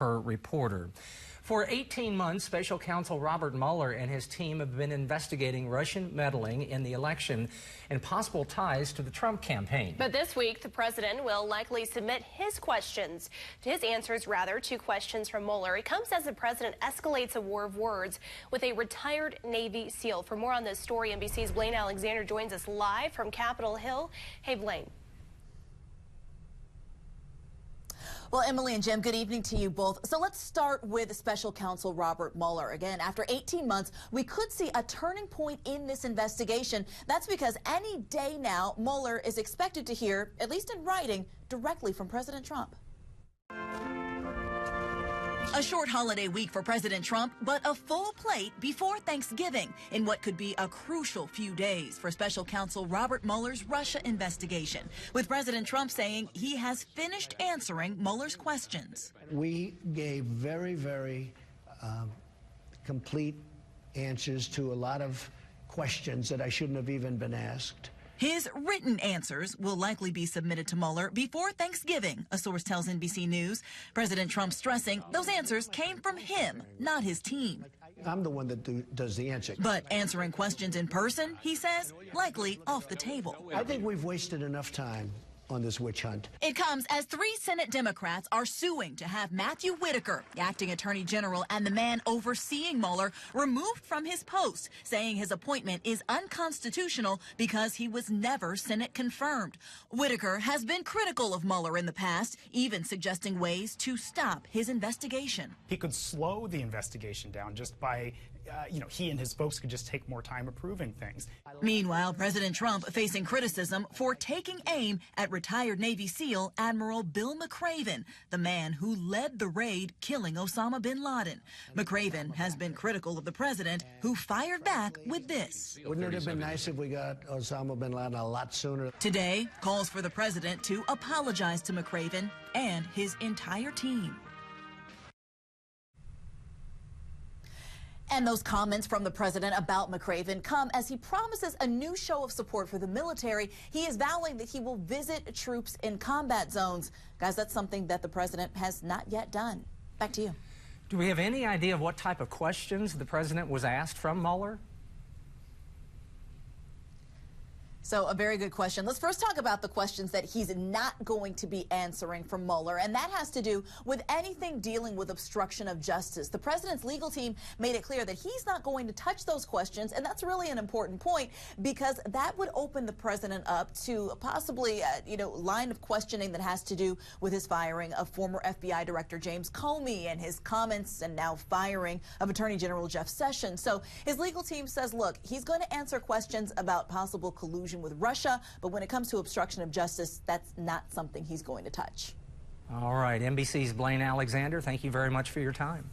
Her reporter. For 18 months, Special Counsel Robert Mueller and his team have been investigating Russian meddling in the election and possible ties to the Trump campaign. But this week, the president will likely submit his answers to questions from Mueller. It comes as the president escalates a war of words with a retired Navy SEAL. For more on this story, NBC's Blayne Alexander joins us live from Capitol Hill. Hey, Blayne. Well, Emily and Jim, good evening to you both. So let's start with Special Counsel Robert Mueller. Again, after 18 months, we could see a turning point in this investigation. That's because any day now, Mueller is expected to hear, at least in writing, directly from President Trump. A short holiday week for President Trump, but a full plate before Thanksgiving in what could be a crucial few days for Special Counsel Robert Mueller's Russia investigation, with President Trump saying he has finished answering Mueller's questions. We gave very complete answers to a lot of questions that I shouldn't have even been asked. His written answers will likely be submitted to Mueller before Thanksgiving, a source tells NBC News. President Trump stressing those answers came from him, not his team. I'm the one that does the answer. But answering questions in person, he says, likely off the table. I think we've wasted enough time on this witch hunt. It comes as 3 Senate Democrats are suing to have Matthew Whitaker, the acting attorney general and the man overseeing Mueller, removed from his post, saying his appointment is unconstitutional because he was never Senate confirmed. Whitaker has been critical of Mueller in the past, even suggesting ways to stop his investigation. He could slow the investigation down just by he and his folks could just take more time approving things. Meanwhile, President Trump facing criticism for taking aim at retired Navy SEAL Admiral Bill McRaven, the man who led the raid killing Osama bin Laden. McRaven has been critical of the president, who fired back with this. Wouldn't it have been nice if we got Osama bin Laden a lot sooner? Today calls for the president to apologize to McRaven and his entire team. And those comments from the president about McRaven come as he promises a new show of support for the military. He is vowing that he will visit troops in combat zones. Guys, that's something that the president has not yet done. Back to you. Do we have any idea of what type of questions the president was asked from Mueller? So a very good question. Let's first talk about the questions that he's not going to be answering from Mueller, and that has to do with anything dealing with obstruction of justice. The president's legal team made it clear that he's not going to touch those questions, and that's really an important point because that would open the president up to possibly, line of questioning that has to do with his firing of former FBI Director James Comey and his comments and now firing of Attorney General Jeff Sessions. So his legal team says, look, he's going to answer questions about possible collusion with Russia, but when it comes to obstruction of justice, that's not something he's going to touch. All right, NBC's Blayne Alexander, thank you very much for your time.